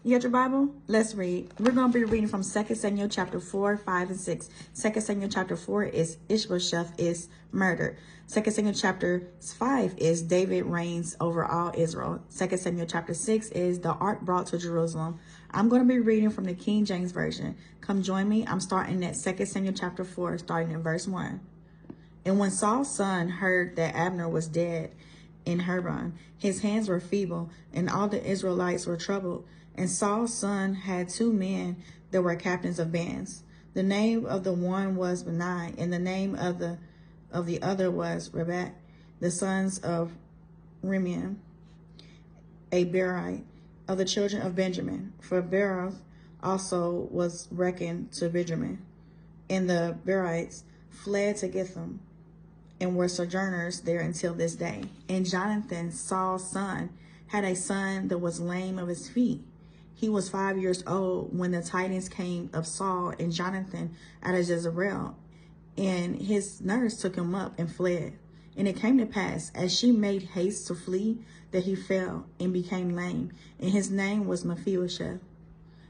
You got your Bible? Let's read. We're going to be reading from 2 Samuel chapter 4, 5, and 6. 2 Samuel chapter 4 is Ishbosheth is murdered. 2 Samuel chapter 5 is David reigns over all Israel. 2 Samuel chapter 6 is the ark brought to Jerusalem. I'm going to be reading from the King James Version. Come join me. I'm starting at 2 Samuel chapter 4, starting in verse 1. And when Saul's son heard that Abner was dead in Hebron, his hands were feeble, and all the Israelites were troubled. And Saul's son had two men that were captains of bands. The name of the one was Benai, and the name of the other was Rebuke, the sons of Remiam, a Berite, of the children of Benjamin. For Beroth also was reckoned to Benjamin. And the Berites fled to Githam, and were sojourners there until this day. And Jonathan, Saul's son, had a son that was lame of his feet. He was 5 years old when the tidings came of Saul and Jonathan out of Jezreel, and his nurse took him up and fled. And it came to pass, as she made haste to flee, that he fell and became lame, and his name was Mephibosheth.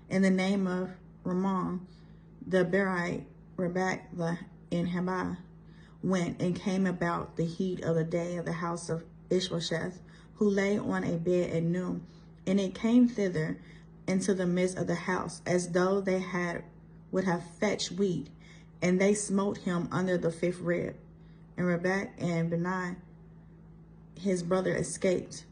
And the name of Ramon, the Berite, Rebekah in Heba, went and came about the heat of the day of the house of Ishbosheth, who lay on a bed at noon. And it came thither into the midst of the house, as though they would have fetched wheat, and they smote him under the fifth rib. And Rebekah and Benai, his brother, escaped.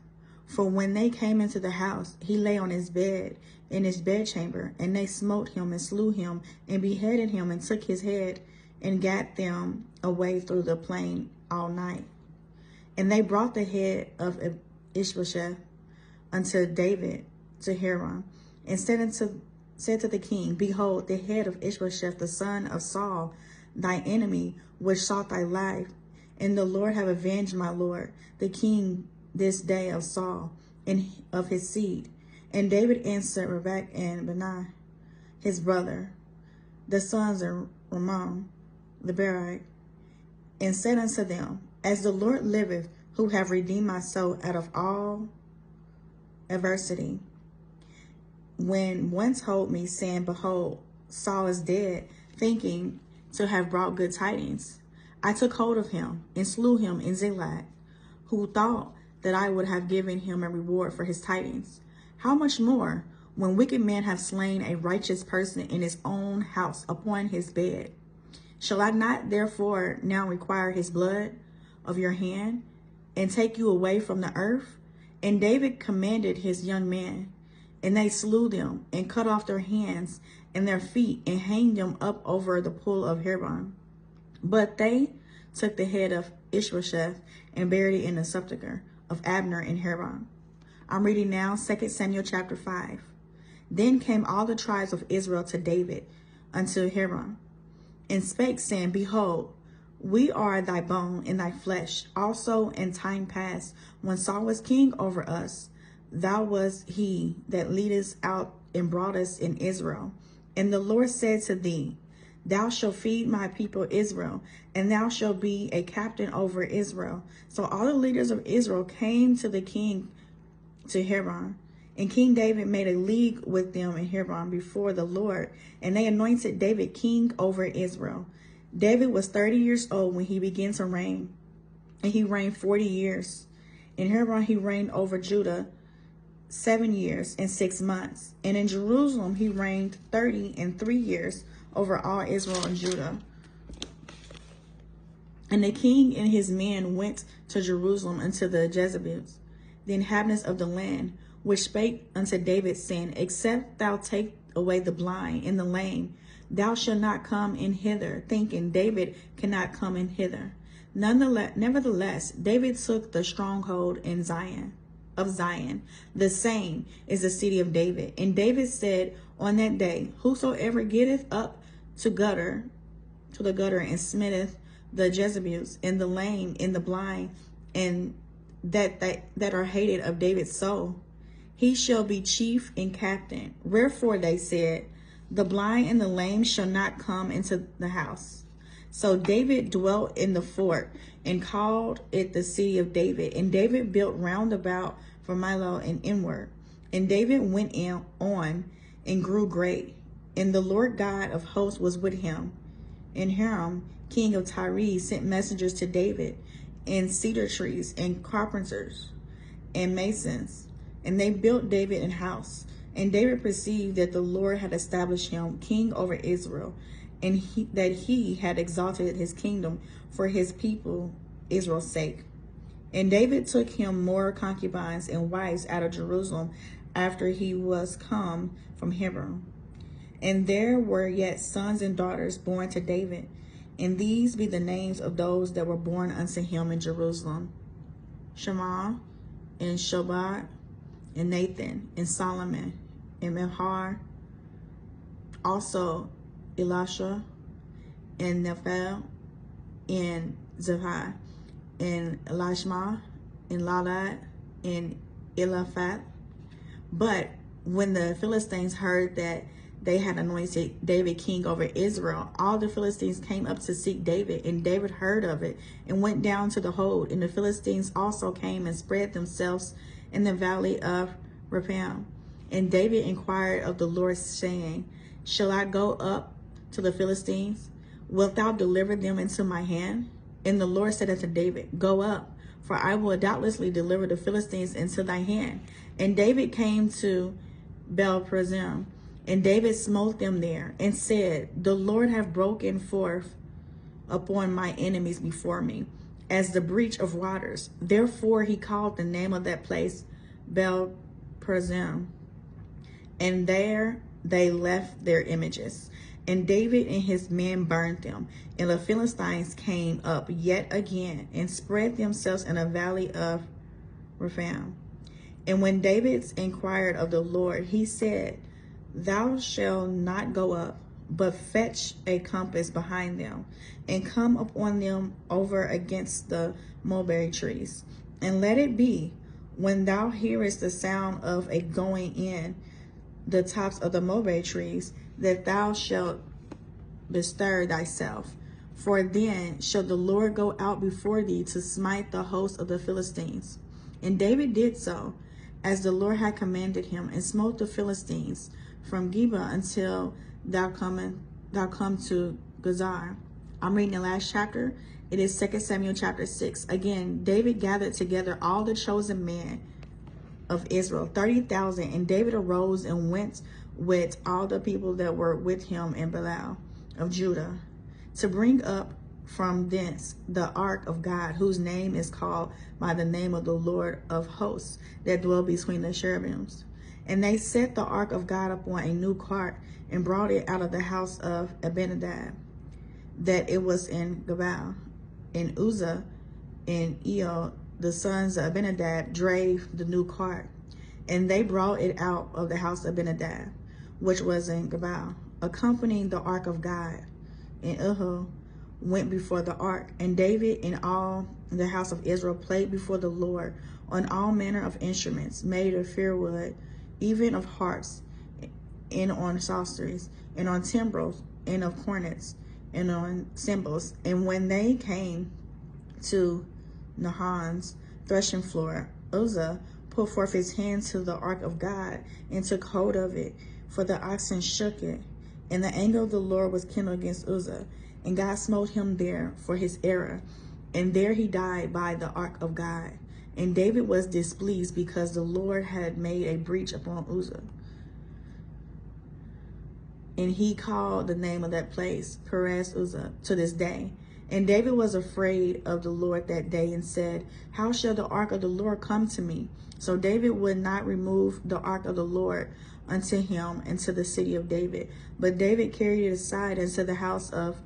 For when they came into the house, he lay on his bed in his bedchamber, and they smote him and slew him and beheaded him and took his head and gat them away through the plain all night. And they brought the head of Ishbosheth unto David to Hebron, and said to the king, Behold, the head of Ishbosheth, the son of Saul, thy enemy, which sought thy life. And the Lord have avenged my lord, the king, this day of Saul, and of his seed. And David answered Rebekah and Benai, his brother, the sons of Ramon, the Berite, and said unto them, As the Lord liveth, who have redeemed my soul out of all adversity, when one told me, saying, Behold, Saul is dead, thinking to have brought good tidings, I took hold of him and slew him in Ziklag, who thought that I would have given him a reward for his tidings. How much more, when wicked men have slain a righteous person in his own house upon his bed? Shall I not therefore now require his blood of your hand, and take you away from the earth? And David commanded his young men, and they slew them, and cut off their hands and their feet, and hanged them up over the pool of Hebron. But they took the head of Ishbosheth and buried it in the sepulchre of Abner in Hebron. I'm reading now 2 Samuel chapter 5. Then came all the tribes of Israel to David unto Hebron, and spake, saying, Behold, we are thy bone and thy flesh. Also in time past, when Saul was king over us, thou wast he that leadest out and brought us in Israel. And the Lord said to thee, Thou shalt feed my people Israel, and thou shalt be a captain over Israel. So all the leaders of Israel came to the king to Hebron. And King David made a league with them in Hebron before the Lord, and they anointed David king over Israel. David was 30 years old when he began to reign, and he reigned 40 years. In Hebron he reigned over Judah 7 years and 6 months. And in Jerusalem he reigned 30 years over all Israel and Judah. And the king and his men went to Jerusalem unto the Jebusites, the inhabitants of the land, which spake unto David, saying, Except thou take away the blind and the lame, thou shalt not come in hither, thinking David cannot come in hither. Nevertheless, David took the stronghold in Zion. The same is the city of David. And David said on that day, Whosoever getteth up to the gutter and smitteth the Jebusites and the lame and the blind, and that are hated of David's soul, he shall be chief and captain. Wherefore they said, The blind and the lame shall not come into the house. So David dwelt in the fort and called it the city of David. And David built round about from Michal and inward. And David went on and grew great, and the Lord God of hosts was with him. And Hiram, king of Tyre, sent messengers to David, and cedar trees, and carpenters, and masons, and they built David an house. And David perceived that the Lord had established him king over Israel, and that he had exalted his kingdom for his people Israel's sake. And David took him more concubines and wives out of Jerusalem after he was come from Hebron. And there were yet sons and daughters born to David, and these be the names of those that were born unto him in Jerusalem: Shema, and Shobab, and Nathan, and Solomon, and Michal, also Elisha, and Nephil, and Zephi, and Elishma, and Ladad, and Eliphalet. But when the Philistines heard that they had anointed David king over Israel, all the Philistines came up to seek David, and David heard of it and went down to the hold. And the Philistines also came and spread themselves in the valley of Rephaim. And David inquired of the Lord, saying, Shall I go up to the Philistines? Wilt thou deliver them into my hand? And the Lord said unto David, Go up, for I will doubtlessly deliver the Philistines into thy hand. And David came to Baal-perazim, and David smote them there, and said, The Lord hath broken forth upon my enemies before me, as the breach of waters. Therefore he called the name of that place Baal-perazim. And there they left their images. And David and his men burned them. And the Philistines came up yet again, and spread themselves in a valley of Rephaim. And when David inquired of the Lord, he said, Thou shalt not go up, but fetch a compass behind them, and come upon them over against the mulberry trees. And let it be, when thou hearest the sound of a going in the tops of the mulberry trees, that thou shalt bestir thyself. For then shall the Lord go out before thee to smite the host of the Philistines. And David did so, as the Lord had commanded him, and smote the Philistines from Geba until thou come to Uzzah. I'm reading the last chapter. It is 2 Samuel chapter 6. Again, David gathered together all the chosen men of Israel, 30,000, and David arose and went with all the people that were with him in Belial of Judah, to bring up from thence the ark of God, whose name is called by the name of the Lord of hosts, that dwell between the cherubims. And they set the ark of God upon a new cart, and brought it out of the house of Abinadab, that it was in Gabal. And Uzzah and Eo, the sons of Abinadab, drave the new cart, and they brought it out of the house of Abinadab, which was in Gabal, accompanying the ark of God. And Uzzah went before the ark, and David and all the house of Israel played before the Lord on all manner of instruments made of fir wood, even of harps, and on psalteries, and on timbrels, and of cornets, and on cymbals. And when they came to Nahon's threshing floor, Uzzah put forth his hand to the ark of God, and took hold of it, for the oxen shook it. And the anger of the Lord was kindled against Uzzah, and God smote him there for his error, and there he died by the ark of God. And David was displeased, because the Lord had made a breach upon Uzzah. And he called the name of that place Perez Uzzah to this day. And David was afraid of the Lord that day, and said, How shall the ark of the Lord come to me? So David would not remove the ark of the Lord unto him into the city of David. But David carried it aside into the house of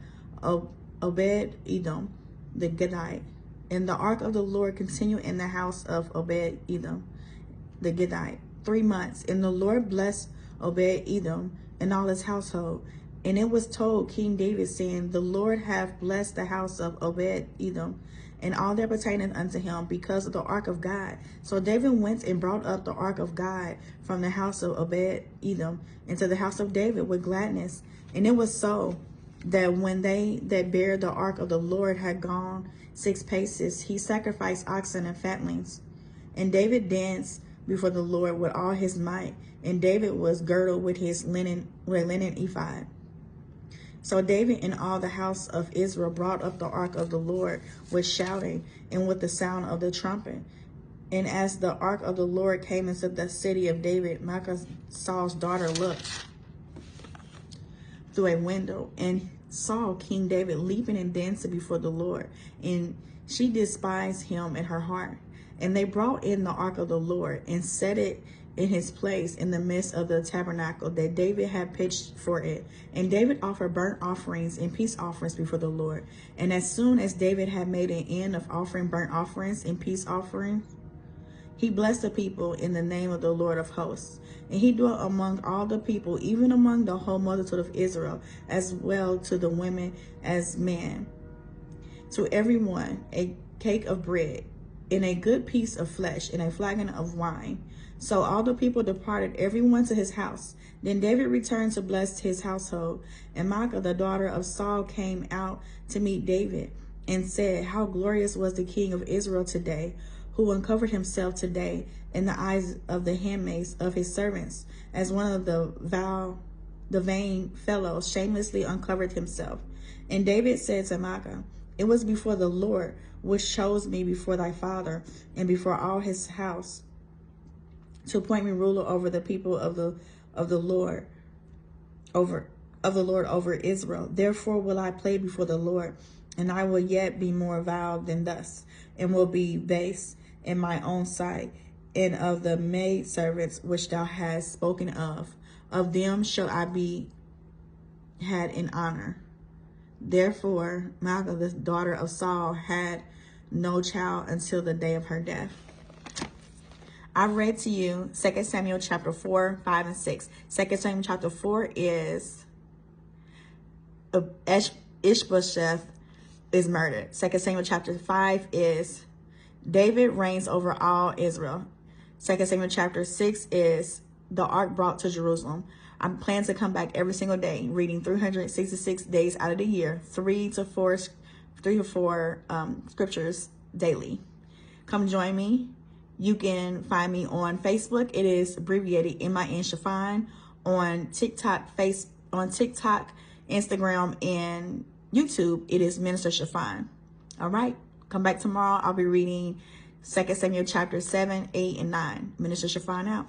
Obed-Edom the Gittite. And the ark of the Lord continued in the house of Obed-Edom the Gittite 3 months. And the Lord blessed Obed-Edom and all his household. And it was told King David, saying, The Lord hath blessed the house of Obed-Edom and all that pertaineth unto him, because of the ark of God. So David went and brought up the ark of God from the house of Obed-Edom into the house of David with gladness. And it was so, that when they that bare the ark of the Lord had gone 6 paces, he sacrificed oxen and fatlings. And David danced before the Lord with all his might, and David was girdled with his linen ephod. So David and all the house of Israel brought up the ark of the Lord with shouting and with the sound of the trumpet. And as the ark of the Lord came into the city of David, Michal, Saul's daughter, looked through a window and saw King David leaping and dancing before the Lord. And she despised him in her heart. And they brought in the ark of the Lord and set it in his place in the midst of the tabernacle that David had pitched for it. And David offered burnt offerings and peace offerings before the Lord. And as soon as David had made an end of offering burnt offerings and peace offerings, he blessed the people in the name of the Lord of hosts. And he dwelt among all the people, even among the whole multitude of Israel, as well to the women as men. To everyone a cake of bread, and a good piece of flesh, and a flagon of wine. So all the people departed, everyone to his house. Then David returned to bless his household. And Michal, the daughter of Saul, came out to meet David, and said, How glorious was the king of Israel today, who uncovered himself today in the eyes of the handmaids of his servants, as one of the vain fellows shamelessly uncovered himself. And David said to Michal, It was before the Lord which chose me before thy father and before all his house to appoint me ruler over the people of the Lord over Israel. Therefore will I play before the Lord, and I will yet be more vile than thus, and will be base in my own sight, and of the maidservants which thou hast spoken of them shall I be had in honor. Therefore Michal, the daughter of Saul, had no child until the day of her death. I read to you 2 Samuel chapter 4, 5, and 6. 2 Samuel chapter 4 is Ishbosheth is murdered. 2 Samuel chapter 5 is David reigns over all Israel. 2 Samuel chapter 6 is the ark brought to Jerusalem. I'm planning to come back every single day, reading 366 days out of the year, 3 to 4 scriptures daily. Come join me. You can find me on Facebook. It is abbreviated MIN Chiffon. On TikTok, Instagram, and YouTube, it is Minister Chiffon. All right. Come back tomorrow. I'll be reading 2 Samuel chapter 7, 8, and 9. Minister Chiffon out.